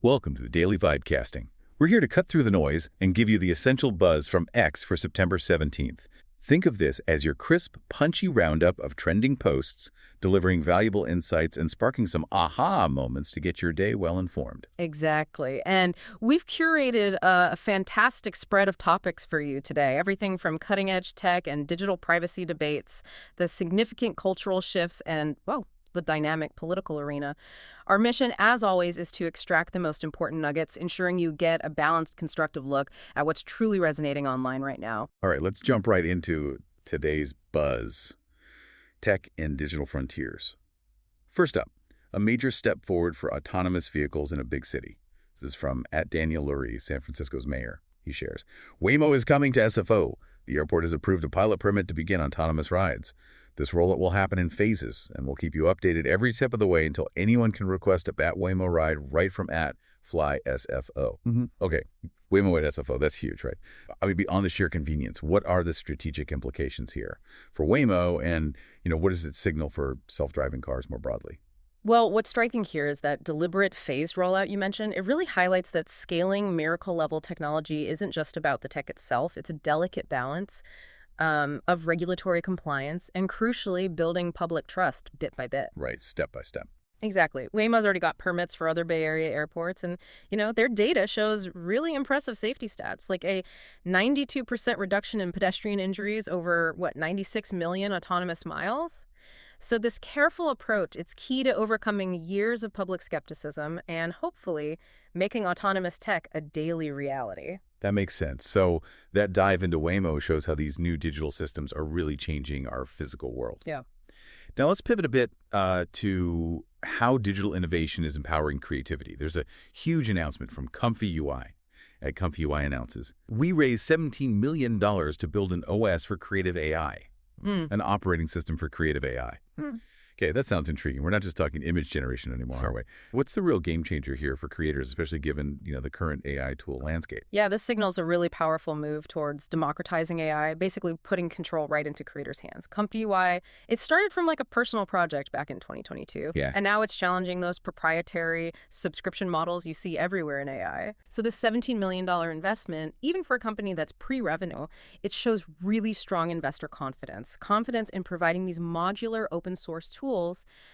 Welcome to the Daily Vibecasting. We're here to cut through the noise and give you the essential buzz from X for September 17th. Think of this as your crisp, punchy roundup of trending posts, delivering valuable insights and sparking some aha moments to get your day well informed. Exactly. And we've curated a fantastic spread of topics for you today. Everything from cutting-edge tech and digital privacy debates, the significant cultural shifts, and, well, the dynamic political arena. Our mission, as always, is to extract the most important nuggets, ensuring you get a balanced, constructive look at what's truly resonating online right now. All right, let's jump right into today's buzz. Tech and digital frontiers. First up, a major step forward for autonomous vehicles in a big city. This is from @DanielLurie, San Francisco's mayor. He shares, Waymo is coming to SFO. The airport has approved a pilot permit to begin autonomous rides. This rollout will happen in phases, and we'll keep you updated every step of the way until anyone can request a @Waymo ride right from @FlySFO. Okay, Waymo at SFO, that's huge, right? I mean, beyond the sheer convenience, what are the strategic implications here for Waymo, and what does it signal for self-driving cars more broadly? Well, what's striking here is that deliberate phased rollout you mentioned. It really highlights that scaling miracle-level technology isn't just about the tech itself. It's a delicate balance of regulatory compliance and, crucially, building public trust bit by bit. Right, step by step. Exactly. Waymo's already got permits for other Bay Area airports, and, their data shows really impressive safety stats, like a 92% reduction in pedestrian injuries over, 96 million autonomous miles? So this careful approach, it's key to overcoming years of public skepticism and hopefully making autonomous tech a daily reality. That makes sense. So that dive into Waymo shows how these new digital systems are really changing our physical world. Yeah. Now let's pivot a bit to how digital innovation is empowering creativity. There's a huge announcement from Comfy UI. Comfy UI announces, we raised $17 million to build an OS for creative AI. An operating system for creative AI. Okay, that sounds intriguing. We're not just talking image generation anymore, are we? What's the real game changer here for creators, especially given the current AI tool landscape? Yeah, this signals a really powerful move towards democratizing AI, basically putting control right into creators' hands. Comfy UI, it started from a personal project back in 2022. Yeah. And now it's challenging those proprietary subscription models you see everywhere in AI. So this $17 million investment, even for a company that's pre-revenue, it shows really strong investor confidence. Confidence in providing these modular open source tools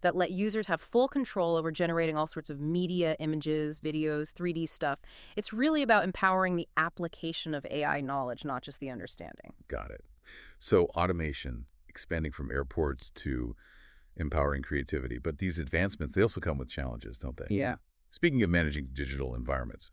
that let users have full control over generating all sorts of media, images, videos, 3D stuff. It's really about empowering the application of AI knowledge, not just the understanding. Got it. So automation, expanding from airports to empowering creativity. But these advancements, they also come with challenges, don't they? Yeah. Speaking of managing digital environments,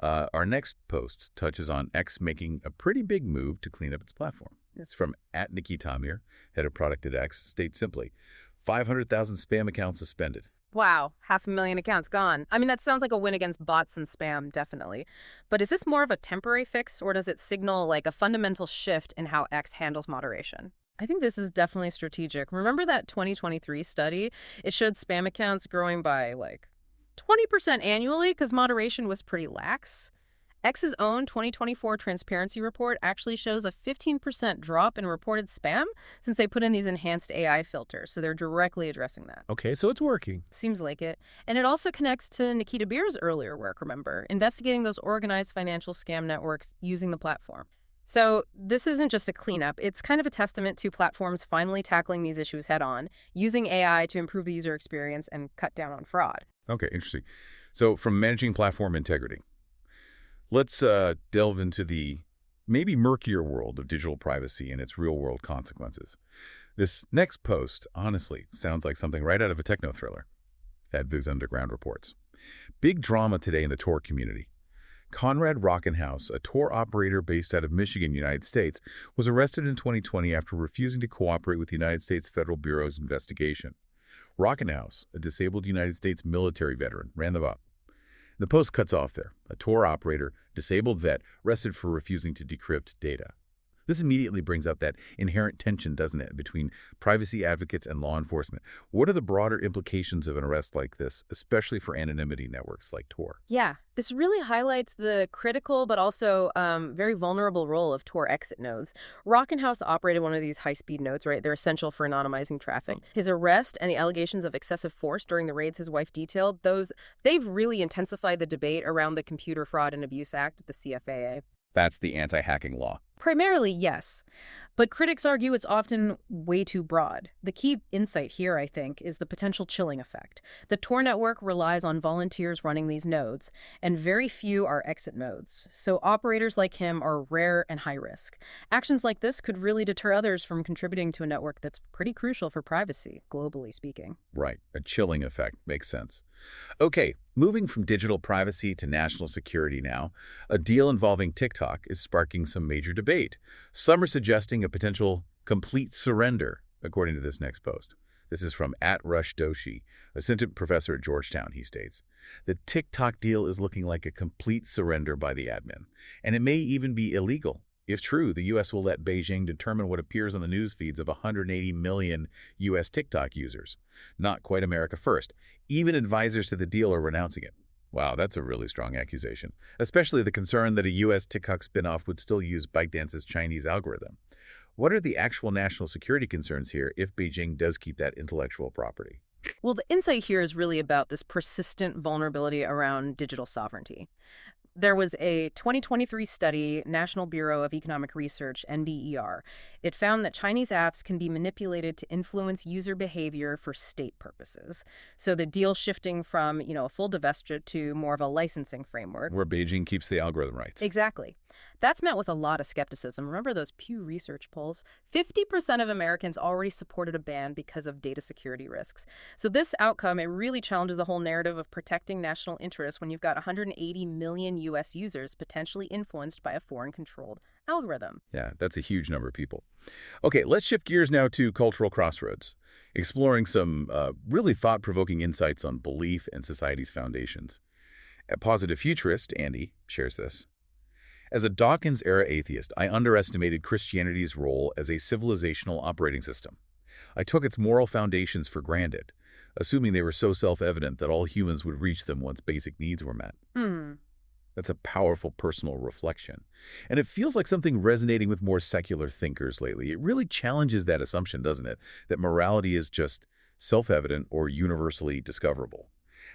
our next post touches on X making a pretty big move to clean up its platform. It's from @Nikki Tamir, head of product at X, states simply, 500,000 spam accounts suspended. Wow, 500,000 accounts gone. I mean, that sounds like a win against bots and spam, definitely. But is this more of a temporary fix, or does it signal a fundamental shift in how X handles moderation? I think this is definitely strategic. Remember that 2023 study? It showed spam accounts growing by 20% annually because moderation was pretty lax. X's own 2024 transparency report actually shows a 15% drop in reported spam since they put in these enhanced AI filters, so they're directly addressing that. Okay, so it's working. Seems like it. And it also connects to Nikita Beer's earlier work, remember, investigating those organized financial scam networks using the platform. So this isn't just a cleanup. It's kind of a testament to platforms finally tackling these issues head on, using AI to improve the user experience and cut down on fraud. Okay, interesting. So from managing platform integrity, let's delve into the maybe murkier world of digital privacy and its real-world consequences. This next post, honestly, sounds like something right out of a techno thriller. Viz Underground reports. Big drama today in the Tor community. Conrad Rockenhouse, a Tor operator based out of Michigan, United States, was arrested in 2020 after refusing to cooperate with the United States Federal Bureau's investigation. Rockenhouse, a disabled United States military veteran, ran them up. The post cuts off there. A Tor operator, disabled vet, arrested for refusing to decrypt data. This immediately brings up that inherent tension, doesn't it, between privacy advocates and law enforcement. What are the broader implications of an arrest like this, especially for anonymity networks like Tor? Yeah, this really highlights the critical but also very vulnerable role of Tor exit nodes. Rockenhouse operated one of these high-speed nodes, right? They're essential for anonymizing traffic. His arrest and the allegations of excessive force during the raids his wife detailed, they've really intensified the debate around the Computer Fraud and Abuse Act at the CFAA. That's the anti-hacking law. Primarily, yes. But critics argue it's often way too broad. The key insight here, I think, is the potential chilling effect. The Tor network relies on volunteers running these nodes, and very few are exit nodes. So operators like him are rare and high risk. Actions like this could really deter others from contributing to a network that's pretty crucial for privacy, globally speaking. Right. A chilling effect. Makes sense. Okay, moving from digital privacy to national security now, a deal involving TikTok is sparking some major debate. Some are suggesting a potential complete surrender, according to this next post. This is from @RushDoshi, assistant professor at Georgetown, he states. The TikTok deal is looking like a complete surrender by the admin, and it may even be illegal. If true, the U.S. will let Beijing determine what appears on the news feeds of 180 million U.S. TikTok users. Not quite America first. Even advisors to the deal are renouncing it. Wow, that's a really strong accusation, especially the concern that a U.S. TikTok spinoff would still use ByteDance's Chinese algorithm. What are the actual national security concerns here if Beijing does keep that intellectual property? Well, the insight here is really about this persistent vulnerability around digital sovereignty. There was a 2023 study, National Bureau of Economic Research, NBER. It found that Chinese apps can be manipulated to influence user behavior for state purposes. So the deal shifting from, a full divestiture to more of a licensing framework. Where Beijing keeps the algorithm rights. Exactly. That's met with a lot of skepticism. Remember those Pew Research polls? 50% of Americans already supported a ban because of data security risks. So this outcome, it really challenges the whole narrative of protecting national interests when you've got 180 million U.S. users potentially influenced by a foreign-controlled algorithm. Yeah, that's a huge number of people. Okay, let's shift gears now to cultural crossroads, exploring some really thought-provoking insights on belief and society's foundations. A positive futurist, Andy, shares this. As a Dawkins-era atheist, I underestimated Christianity's role as a civilizational operating system. I took its moral foundations for granted, assuming they were so self-evident that all humans would reach them once basic needs were met. That's a powerful personal reflection. And it feels like something resonating with more secular thinkers lately. It really challenges that assumption, doesn't it? That morality is just self-evident or universally discoverable.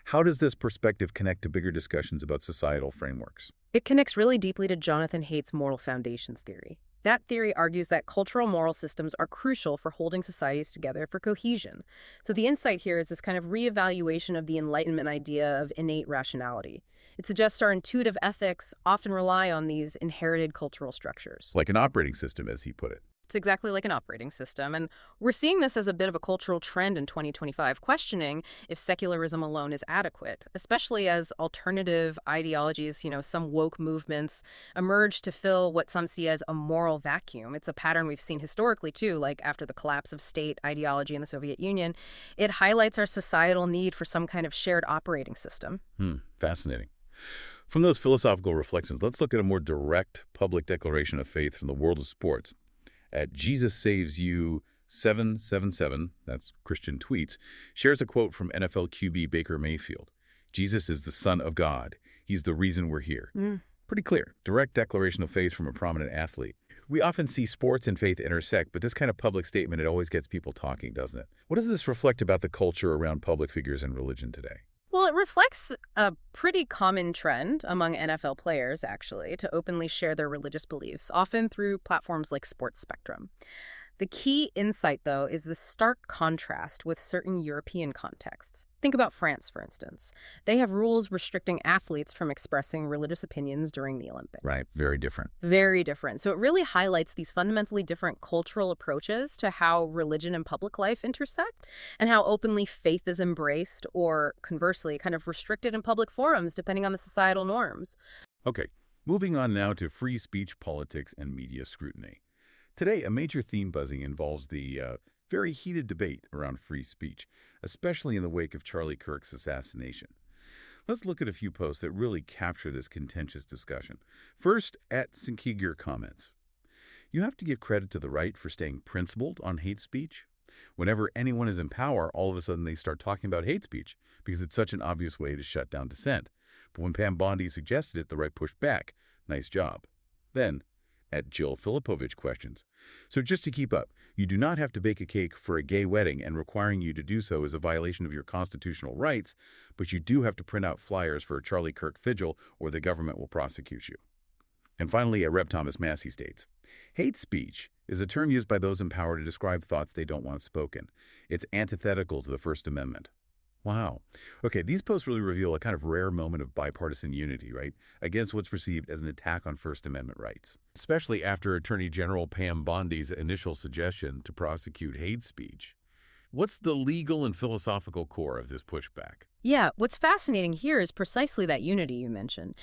How does this perspective connect to bigger discussions about societal frameworks? It connects really deeply to Jonathan Haidt's moral foundations theory. That theory argues that cultural moral systems are crucial for holding societies together for cohesion. So the insight here is this kind of reevaluation of the Enlightenment idea of innate rationality. It suggests our intuitive ethics often rely on these inherited cultural structures. Like an operating system, as he put it. It's exactly like an operating system. And we're seeing this as a bit of a cultural trend in 2025, questioning if secularism alone is adequate, especially as alternative ideologies, some woke movements emerge to fill what some see as a moral vacuum. It's a pattern we've seen historically, too, like after the collapse of state ideology in the Soviet Union. It highlights our societal need for some kind of shared operating system. Fascinating. From those philosophical reflections, let's look at a more direct public declaration of faith from the world of sports. At Jesus Saves You 777, that's Christian Tweets, shares a quote from NFL QB Baker Mayfield. Jesus is the Son of God. He's the reason we're here. Pretty clear. Direct declaration of faith from a prominent athlete. We often see sports and faith intersect, but this kind of public statement, it always gets people talking, doesn't it? What does this reflect about the culture around public figures and religion today? Well, it reflects a pretty common trend among NFL players, actually, to openly share their religious beliefs, often through platforms like Sports Spectrum. The key insight, though, is the stark contrast with certain European contexts. Think about France, for instance. They have rules restricting athletes from expressing religious opinions during the Olympics. Right, very different. Very different. So it really highlights these fundamentally different cultural approaches to how religion and public life intersect, and how openly faith is embraced or, conversely, kind of restricted in public forums, depending on the societal norms. Okay, moving on now to free speech politics and media scrutiny. Today, a major theme buzzing involves the very heated debate around free speech, especially in the wake of Charlie Kirk's assassination. Let's look at a few posts that really capture this contentious discussion. First, @Sinkigir comments. You have to give credit to the right for staying principled on hate speech. Whenever anyone is in power, all of a sudden they start talking about hate speech because it's such an obvious way to shut down dissent. But when Pam Bondi suggested it, the right pushed back. Nice job. Then, at Jill Filipovich questions. So just to keep up, you do not have to bake a cake for a gay wedding, and requiring you to do so is a violation of your constitutional rights, but you do have to print out flyers for a Charlie Kirk vigil or the government will prosecute you. And finally, at Rep. Thomas Massie states, hate speech is a term used by those in power to describe thoughts they don't want spoken. It's antithetical to the First Amendment. Wow. Okay, these posts really reveal a kind of rare moment of bipartisan unity, right, against what's perceived as an attack on First Amendment rights. Especially after Attorney General Pam Bondi's initial suggestion to prosecute hate speech. What's the legal and philosophical core of this pushback? Yeah, what's fascinating here is precisely that unity you mentioned.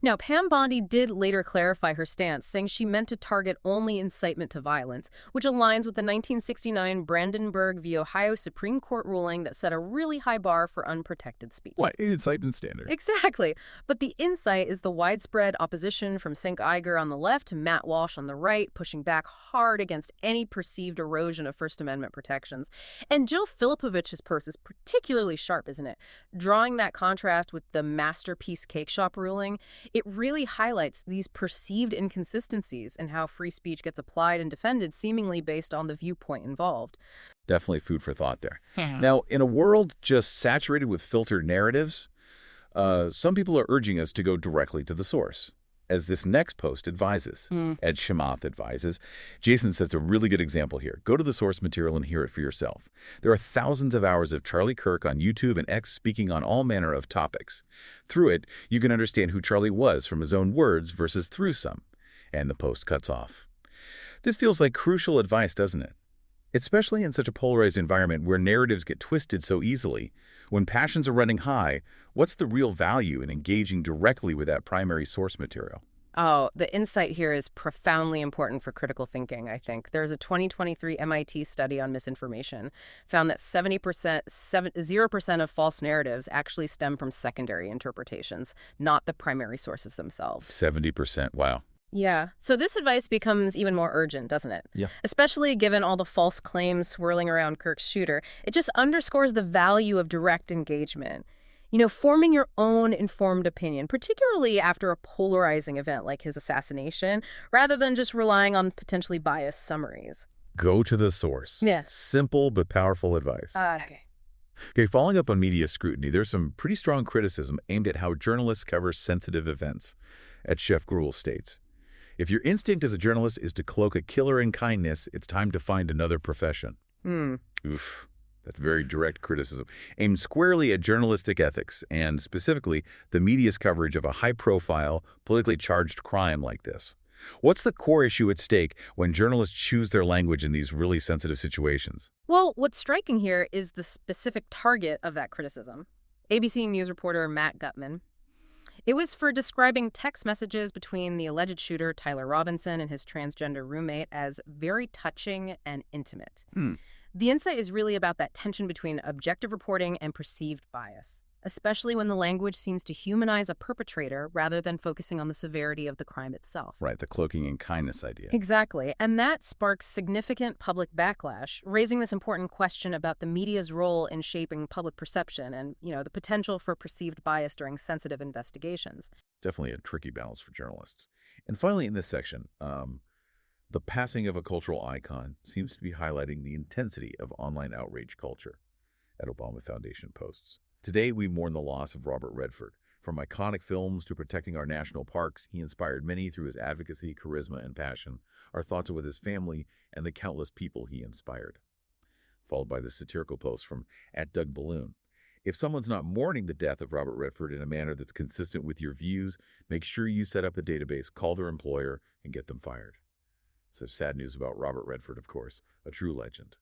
Now, Pam Bondi did later clarify her stance, saying she meant to target only incitement to violence, which aligns with the 1969 Brandenburg v. Ohio Supreme Court ruling that set a really high bar for unprotected speech. What? Incitement standard. Exactly. But the insight is the widespread opposition from Cenk Uygur on the left to Matt Walsh on the right, pushing back hard against any perceived erosion of First Amendment protections. And Jill Filipovich's post is particularly sharp, isn't it? Drawing that contrast with the Masterpiece Cake Shop ruling, it really highlights these perceived inconsistencies in how free speech gets applied and defended, seemingly based on the viewpoint involved. Definitely food for thought there. Now, in a world just saturated with filtered narratives, some people are urging us to go directly to the source. As this next post advises, Ed Chamath advises, Jason says a really good example here. Go to the source material and hear it for yourself. There are thousands of hours of Charlie Kirk on YouTube and X speaking on all manner of topics. Through it, you can understand who Charlie was from his own words versus through some. And the post cuts off. This feels like crucial advice, doesn't it? Especially in such a polarized environment where narratives get twisted so easily. When passions are running high, what's the real value in engaging directly with that primary source material? Oh, the insight here is profoundly important for critical thinking, I think. There's a 2023 MIT study on misinformation found that 0% of false narratives actually stem from secondary interpretations, not the primary sources themselves. 70%, wow. Yeah. So this advice becomes even more urgent, doesn't it? Yeah. Especially given all the false claims swirling around Kirk's shooter. It just underscores the value of direct engagement. You know, forming your own informed opinion, particularly after a polarizing event like his assassination, rather than just relying on potentially biased summaries. Go to the source. Yes. Simple but powerful advice. Okay, following up on media scrutiny, there's some pretty strong criticism aimed at how journalists cover sensitive events. At Chef Gruel states, if your instinct as a journalist is to cloak a killer in kindness, it's time to find another profession. Oof. That's very direct criticism, aimed squarely at journalistic ethics, and specifically the media's coverage of a high-profile, politically charged crime like this. What's the core issue at stake when journalists choose their language in these really sensitive situations? Well, what's striking here is the specific target of that criticism. ABC News reporter Matt Gutman. It was for describing text messages between the alleged shooter, Tyler Robinson, and his transgender roommate as very touching and intimate. The insight is really about that tension between objective reporting and perceived bias, especially when the language seems to humanize a perpetrator rather than focusing on the severity of the crime itself. Right, the cloaking in kindness idea. Exactly. And that sparks significant public backlash, raising this important question about the media's role in shaping public perception and, the potential for perceived bias during sensitive investigations. Definitely a tricky balance for journalists. And finally, in this section, the passing of a cultural icon seems to be highlighting the intensity of online outrage culture. At Obama Foundation posts, today we mourn the loss of Robert Redford. From iconic films to protecting our national parks, he inspired many through his advocacy, charisma, and passion. Our thoughts are with his family and the countless people he inspired. Followed by the satirical post from @DougBalloon. If someone's not mourning the death of Robert Redford in a manner that's consistent with your views, make sure you set up a database, call their employer, and get them fired. Such sad news about Robert Redford, of course, a true legend.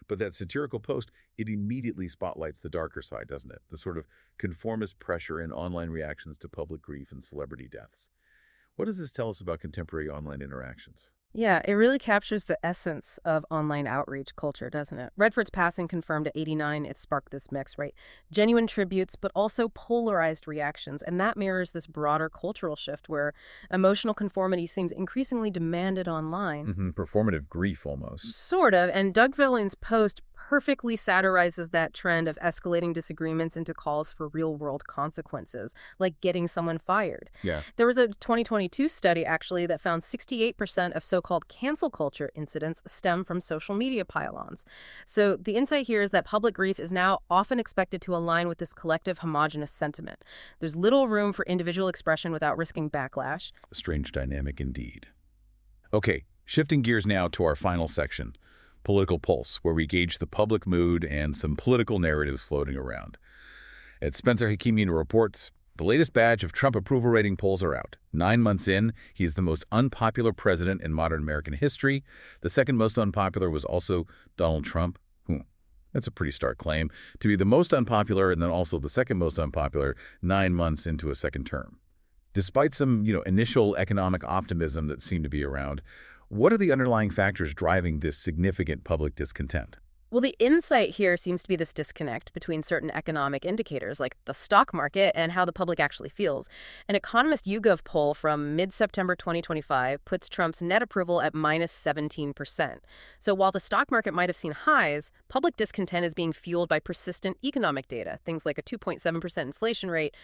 But that satirical post, it immediately spotlights the darker side, doesn't it? The sort of conformist pressure in online reactions to public grief and celebrity deaths. What does this tell us about contemporary online interactions? Yeah, it really captures the essence of online outreach culture, doesn't it? Redford's passing confirmed at 89, it sparked this mix, right? Genuine tributes, but also polarized reactions. And that mirrors this broader cultural shift where emotional conformity seems increasingly demanded online. Performative grief, almost. Sort of. And Doug Verlane's post perfectly satirizes that trend of escalating disagreements into calls for real world consequences, like getting someone fired. Yeah. There was a 2022 study, actually, that found 68% of so called cancel culture incidents stem from social media pylons. So the insight here is that public grief is now often expected to align with this collective homogenous sentiment. There's little room for individual expression without risking backlash. A strange dynamic indeed. Okay, shifting gears now to our final section, Political Pulse, where we gauge the public mood and some political narratives floating around. At Spencer Hakimian reports, the latest batch of Trump approval rating polls are out. 9 months in, he's the most unpopular president in modern American history. The second most unpopular was also Donald Trump. That's a pretty stark claim, to be the most unpopular and then also the second most unpopular 9 months into a second term. Despite some, initial economic optimism that seemed to be around, what are the underlying factors driving this significant public discontent? Well, the insight here seems to be this disconnect between certain economic indicators like the stock market and how the public actually feels. An Economist YouGov poll from mid-September 2025 puts Trump's net approval at minus 17%. So while the stock market might have seen highs, public discontent is being fueled by persistent economic data, things like a 2.7% inflation rate,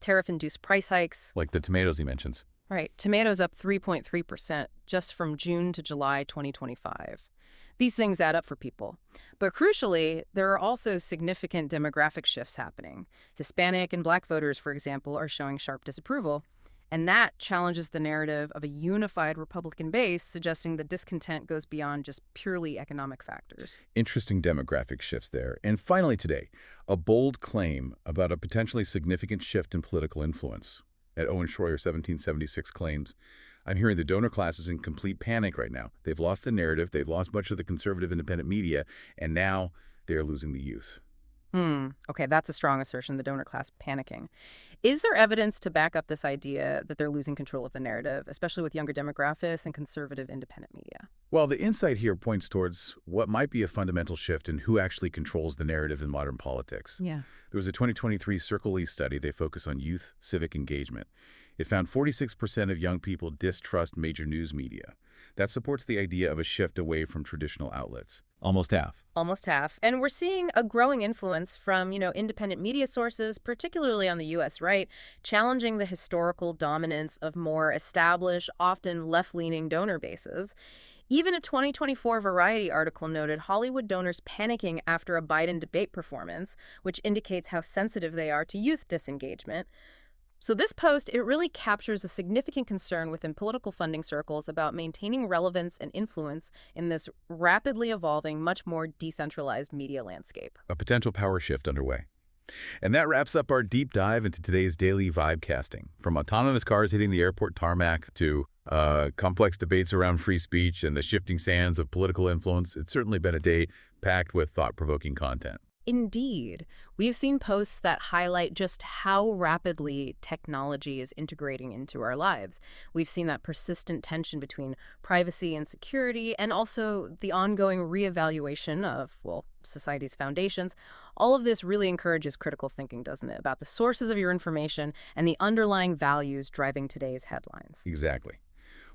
tariff-induced price hikes. Like the tomatoes he mentions. Right. Tomatoes up 3.3% just from June to July 2025. These things add up for people. But crucially, there are also significant demographic shifts happening. Hispanic and Black voters, for example, are showing sharp disapproval. And that challenges the narrative of a unified Republican base, suggesting the discontent goes beyond just purely economic factors. Interesting demographic shifts there. And finally today, a bold claim about a potentially significant shift in political influence. At Owen Schroyer 1776 claims, I'm hearing the donor class is in complete panic right now. They've lost the narrative, they've lost much of the conservative independent media, and now they're losing the youth. Okay, that's a strong assertion, the donor class panicking. Is there evidence to back up this idea that they're losing control of the narrative, especially with younger demographics and conservative independent media? Well, the insight here points towards what might be a fundamental shift in who actually controls the narrative in modern politics. Yeah. There was a 2023 Circle E study. They focus on youth civic engagement. It found 46% of young people distrust major news media. That supports the idea of a shift away from traditional outlets. Almost half. Almost half. And we're seeing a growing influence from, independent media sources, particularly on the U.S. right, challenging the historical dominance of more established, often left-leaning donor bases. Even a 2024 Variety article noted Hollywood donors panicking after a Biden debate performance, which indicates how sensitive they are to youth disengagement. So this post, it really captures a significant concern within political funding circles about maintaining relevance and influence in this rapidly evolving, much more decentralized media landscape. A potential power shift underway. And that wraps up our deep dive into today's daily vibe casting. From autonomous cars hitting the airport tarmac to complex debates around free speech and the shifting sands of political influence, it's certainly been a day packed with thought-provoking content. Indeed. We've seen posts that highlight just how rapidly technology is integrating into our lives. We've seen that persistent tension between privacy and security, and also the ongoing reevaluation of, society's foundations. All of this really encourages critical thinking, doesn't it, about the sources of your information and the underlying values driving today's headlines. Exactly.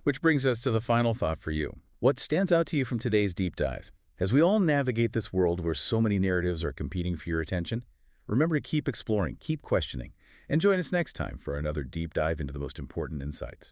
Which brings us to the final thought for you. What stands out to you from today's deep dive? As we all navigate this world where so many narratives are competing for your attention, remember to keep exploring, keep questioning, and join us next time for another deep dive into the most important insights.